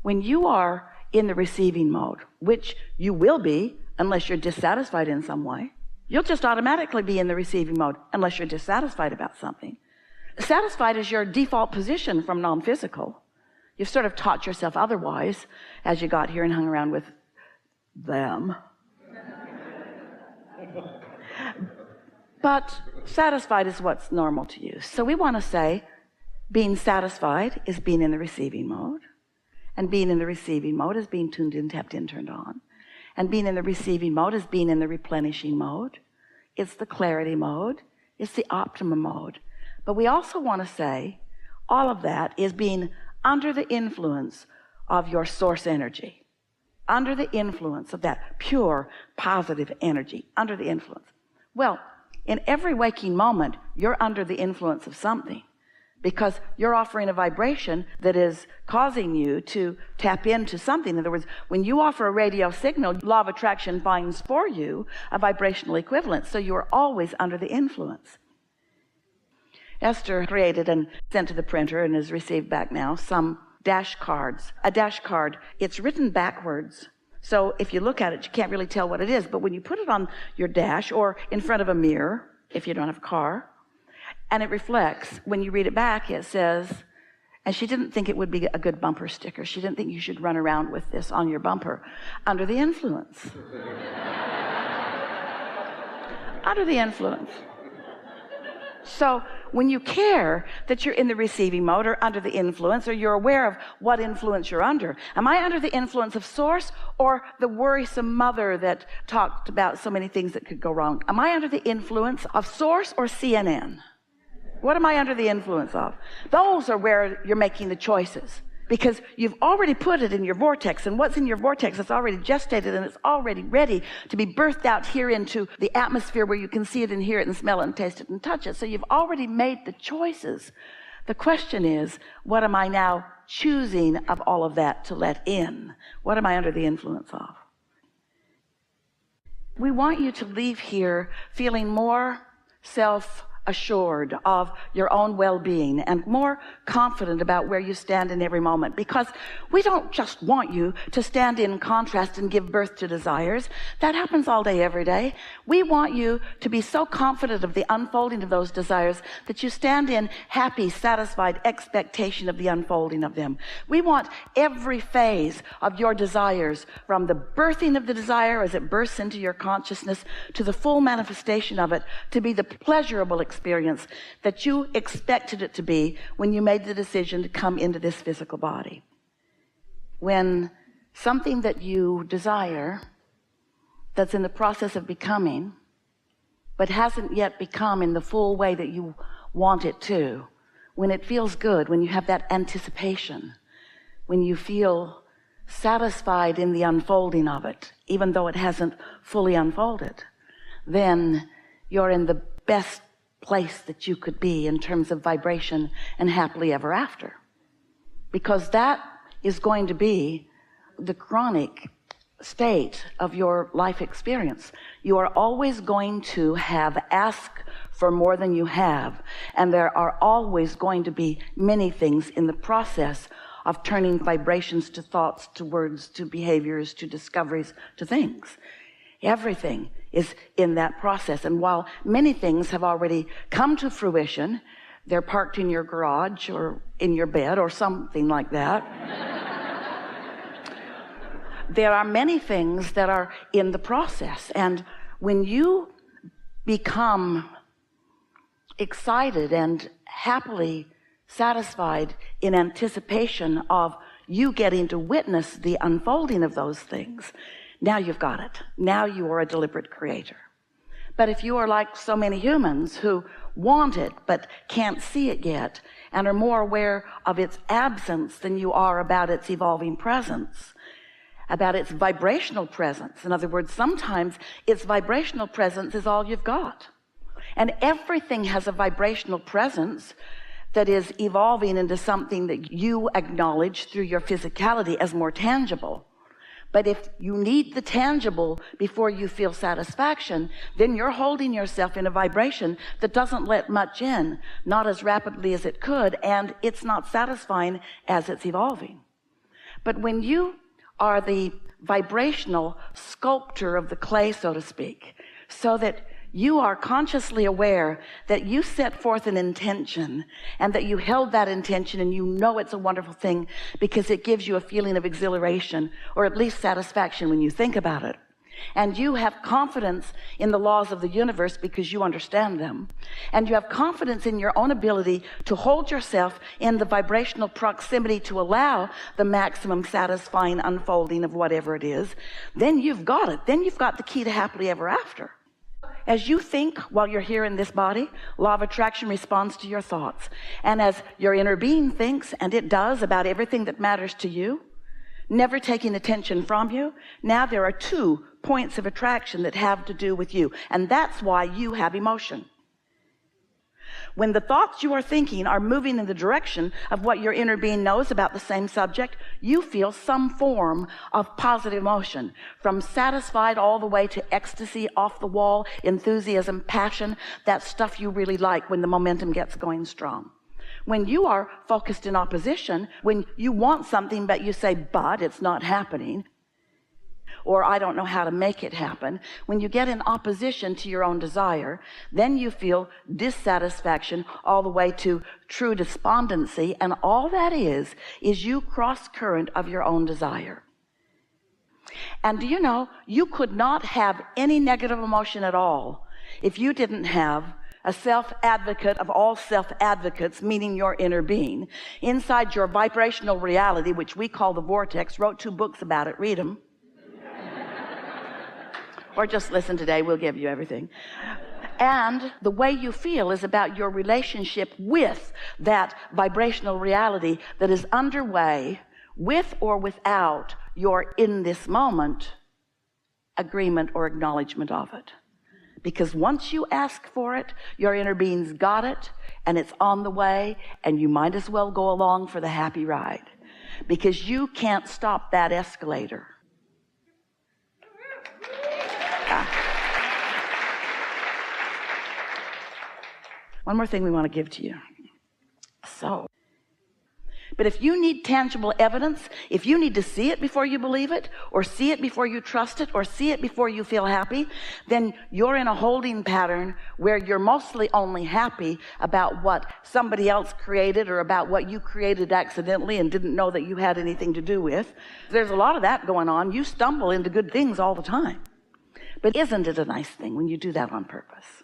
When you are in the receiving mode, which you will be unless you're dissatisfied in some way, you'll just automatically be in the receiving mode unless you're dissatisfied about something. Satisfied is your default position from non-physical. You've sort of taught yourself otherwise as you got here and hung around with them. But satisfied is what's normal to you. So we want to say being satisfied is being in the receiving mode. And being in the receiving mode is being tuned in, tapped in, turned on. And being in the receiving mode is being in the replenishing mode. It's the clarity mode. It's the optimum mode. But we also want to say all of that is being under the influence of your source energy. Under the influence of that pure, positive energy. Under the influence. Well, in every waking moment, you're under the influence of something. Because you're offering a vibration that is causing you to tap into something. In other words, when you offer a radio signal, law of attraction finds for you a vibrational equivalent. So you're always under the influence. Esther created and sent to the printer and has received back now some dash cards. A dash card, it's written backwards. So if you look at it, you can't really tell what it is. But when you put it on your dash or in front of a mirror, if you don't have a car, and it reflects, when you read it back, it says, and she didn't think it would be a good bumper sticker. She didn't think you should run around with this on your bumper. Under the influence. Under the influence. So when you care that you're in the receiving mode or under the influence, or you're aware of what influence you're under, am I under the influence of source or the worrisome mother that talked about so many things that could go wrong? Am I under the influence of source or CNN? What am I under the influence of? Those are where you're making the choices, because you've already put it in your vortex, and what's in your vortex is already gestated and it's already ready to be birthed out here into the atmosphere where you can see it and hear it and smell it and taste it and touch it. So you've already made the choices. The question is, what am I now choosing of all of that to let in? What am I under the influence of? We want you to leave here feeling more self-assured of your own well-being and more confident about where you stand in every moment, because we don't just want you to stand in contrast and give birth to desires. That happens all day, every day. We want you to be so confident of the unfolding of those desires that you stand in happy, satisfied expectation of the unfolding of them. We want every phase of your desires, from the birthing of the desire as it bursts into your consciousness to the full manifestation of it, to be the pleasurable experience that you expected it to be when you made the decision to come into this physical body. When something that you desire, that's in the process of becoming, but hasn't yet become in the full way that you want it to, when it feels good, when you have that anticipation, when you feel satisfied in the unfolding of it, even though it hasn't fully unfolded, then you're in the best place that you could be in terms of vibration and happily ever after. Because that is going to be the chronic state of your life experience. You are always going to have ask for more than you have, and there are always going to be many things in the process of turning vibrations to thoughts, to words, to behaviors, to discoveries, to things. Everything is in that process. And while many things have already come to fruition, they're parked in your garage or in your bed or something like that. There are many things that are in the process. And when you become excited and happily satisfied in anticipation of you getting to witness the unfolding of those things, now you've got it. Now you are a deliberate creator. But if you are like so many humans who want it but can't see it yet and are more aware of its absence than you are about its evolving presence, about its vibrational presence. In other words, sometimes its vibrational presence is all you've got. And everything has a vibrational presence that is evolving into something that you acknowledge through your physicality as more tangible. But if you need the tangible before you feel satisfaction, then you're holding yourself in a vibration that doesn't let much in, not as rapidly as it could, and it's not satisfying as it's evolving. But when you are the vibrational sculptor of the clay, so to speak, so that you are consciously aware that you set forth an intention and that you held that intention, and you know it's a wonderful thing because it gives you a feeling of exhilaration or at least satisfaction when you think about it. And you have confidence in the laws of the universe because you understand them. And you have confidence in your own ability to hold yourself in the vibrational proximity to allow the maximum satisfying unfolding of whatever it is. Then you've got it. Then you've got the key to happily ever after. As you think while you're here in this body, law of attraction responds to your thoughts. And as your inner being thinks, and it does, about everything that matters to you, never taking attention from you, now there are 2 points of attraction that have to do with you. And that's why you have emotion. When the thoughts you are thinking are moving in the direction of what your inner being knows about the same subject, you feel some form of positive emotion, from satisfied all the way to ecstasy, off the wall, enthusiasm, passion, that stuff you really like when the momentum gets going strong. When you are focused in opposition, when you want something but you say, but it's not happening, or I don't know how to make it happen, when you get in opposition to your own desire, then you feel dissatisfaction all the way to true despondency. And all that is you cross current of your own desire. And do you know, you could not have any negative emotion at all if you didn't have a self-advocate of all self-advocates, meaning your inner being, inside your vibrational reality, which we call the Vortex. Wrote 2 books about it. Read them. Or just listen today, we'll give you everything. And the way you feel is about your relationship with that vibrational reality that is underway, with or without your in this moment agreement or acknowledgement of it. Because once you ask for it, your inner being's got it, and it's on the way, and you might as well go along for the happy ride, because you can't stop that escalator. One more thing we want to give to you. But if you need tangible evidence, if you need to see it before you believe it, or see it before you trust it, or see it before you feel happy, then you're in a holding pattern where you're mostly only happy about what somebody else created, or about what you created accidentally and didn't know that you had anything to do with. There's a lot of that going on. You stumble into good things all the time. But isn't it a nice thing when you do that on purpose?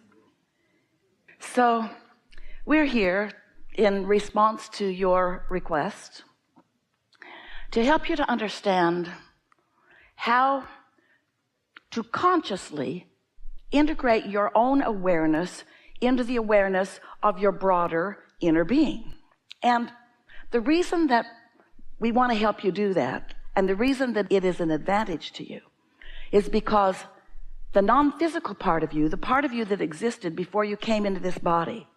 So we're here in response to your request to help you to understand how to consciously integrate your own awareness into the awareness of your broader inner being. And the reason that we want to help you do that, and the reason that it is an advantage to you, is because the non-physical part of you, the part of you that existed before you came into this body,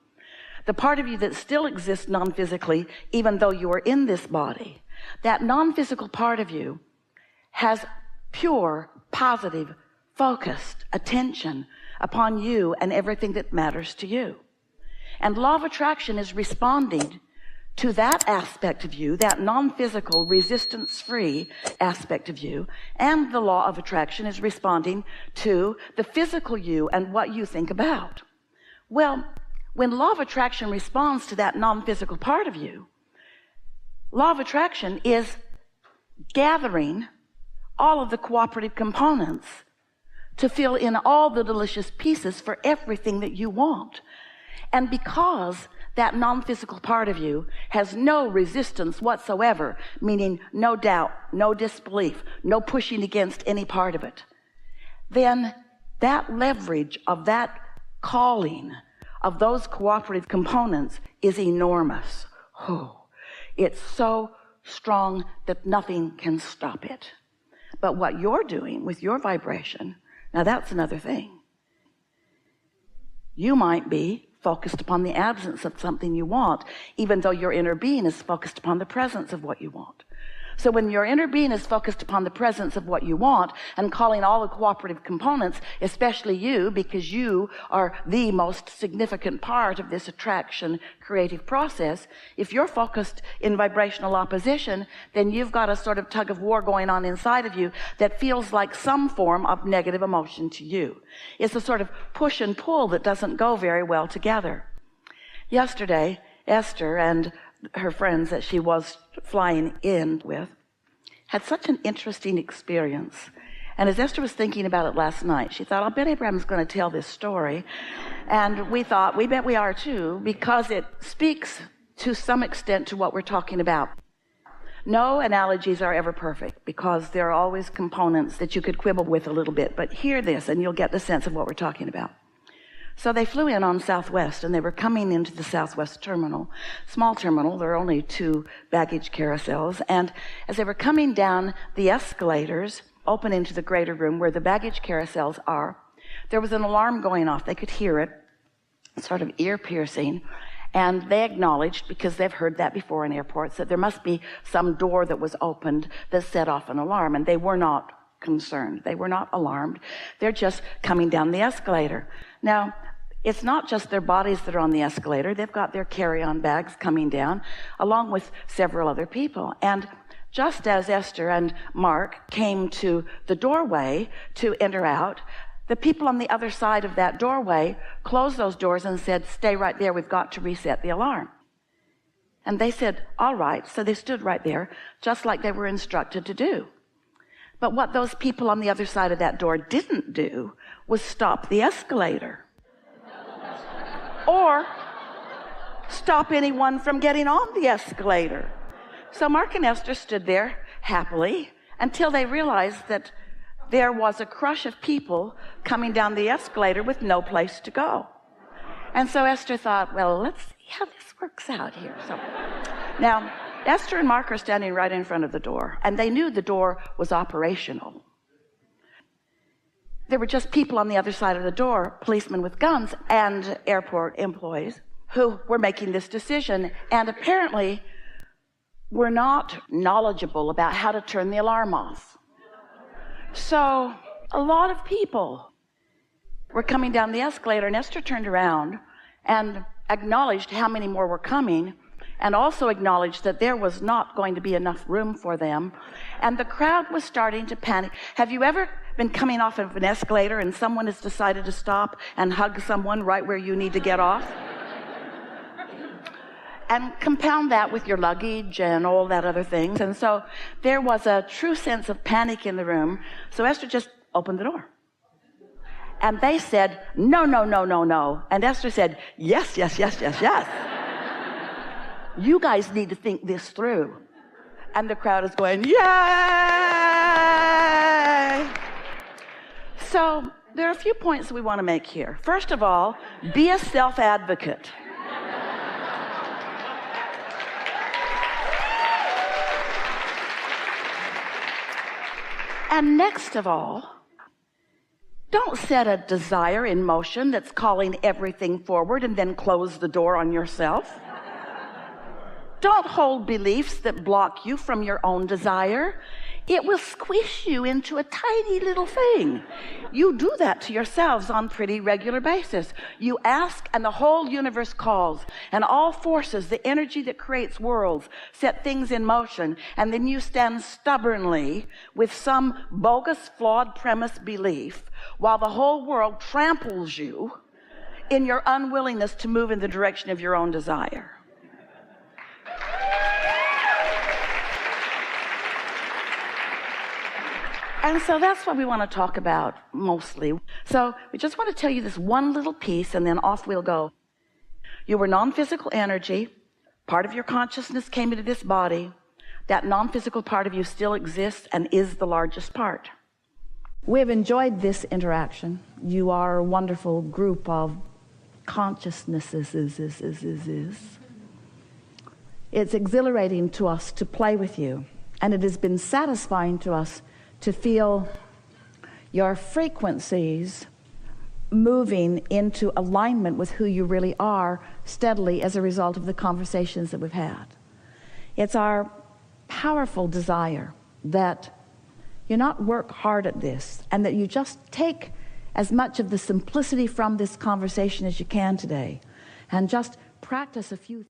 the part of you that still exists non-physically, even though you are in this body, that non-physical part of you has pure, positive, focused attention upon you and everything that matters to you. And law of attraction is responding to that aspect of you, that non-physical, resistance-free aspect of you, and the law of attraction is responding to the physical you and what you think about. Well, when law of attraction responds to that non-physical part of you, law of attraction is gathering all of the cooperative components to fill in all the delicious pieces for everything that you want. And because that non-physical part of you has no resistance whatsoever, meaning no doubt, no disbelief, no pushing against any part of it, then that leverage of that calling of those cooperative components is enormous. Oh, it's so strong that nothing can stop it. But what you're doing with your vibration, now that's another thing. You might be focused upon the absence of something you want, even though your inner being is focused upon the presence of what you want. So when your inner being is focused upon the presence of what you want and calling all the cooperative components, especially you, because you are the most significant part of this attraction creative process, if you're focused in vibrational opposition, then you've got a sort of tug of war going on inside of you that feels like some form of negative emotion to you. It's a sort of push and pull that doesn't go very well together. Yesterday, Esther and her friends that she was flying in with had such an interesting experience. And as Esther was thinking about it last night, she thought, I'll bet Abraham's going to tell this story. And we thought, we bet we are too, because it speaks to some extent to what we're talking about. No analogies are ever perfect, because there are always components that you could quibble with a little bit. But hear this and you'll get the sense of what we're talking about. So they flew in on Southwest, and they were coming into the Southwest terminal, small terminal. There are only 2 baggage carousels. And as they were coming down the escalators, open into the greater room where the baggage carousels are, there was an alarm going off. They could hear it, sort of ear-piercing. And they acknowledged, because they've heard that before in airports, that there must be some door that was opened that set off an alarm. And they were not concerned. They were not alarmed. They're just coming down the escalator. Now, it's not just their bodies that are on the escalator. They've got their carry-on bags coming down, along with several other people. And just as Esther and Mark came to the doorway to enter out, the people on the other side of that doorway closed those doors and said, stay right there, we've got to reset the alarm. And they said, all right. So they stood right there, just like they were instructed to do. But what those people on the other side of that door didn't do was stop the escalator or stop anyone from getting on the escalator. So Mark and Esther stood there happily until they realized that there was a crush of people coming down the escalator with no place to go. And so Esther thought, well, let's see how this works out here. So now Esther and Mark are standing right in front of the door, and they knew the door was operational. There were just people on the other side of the door, policemen with guns and airport employees, who were making this decision, and apparently were not knowledgeable about how to turn the alarm off. So a lot of people were coming down the escalator, and Esther turned around and acknowledged how many more were coming, and also acknowledged that there was not going to be enough room for them, and the crowd was starting to panic. Have you ever been coming off of an escalator and someone has decided to stop and hug someone right where you need to get off? And compound that with your luggage and all that other things. And so there was a true sense of panic in the room. So Esther just opened the door. And they said, no, no, no, no, no. And Esther said, yes, yes, yes, yes, yes. You guys need to think this through. And the crowd is going, yay! So there are a few points we want to make here. First of all, be a self-advocate. And next of all, don't set a desire in motion that's calling everything forward and then close the door on yourself. Don't hold beliefs that block you from your own desire. It will squish you into a tiny little thing. You do that to yourselves on pretty regular basis. You ask and the whole universe calls, and all forces, the energy that creates worlds, set things in motion, and then you stand stubbornly with some bogus, flawed premise belief while the whole world tramples you in your unwillingness to move in the direction of your own desire. And so that's what we want to talk about mostly. So we just want to tell you this one little piece, and then off we'll go. You were non-physical energy. Part of your consciousness came into this body. That non-physical part of you still exists and is the largest part. We've enjoyed this interaction. You are a wonderful group of consciousnesses. It's exhilarating to us to play with you, and it has been satisfying to us to feel your frequencies moving into alignment with who you really are steadily as a result of the conversations that we've had. It's our powerful desire that you not work hard at this, and that you just take as much of the simplicity from this conversation as you can today, and just practice a few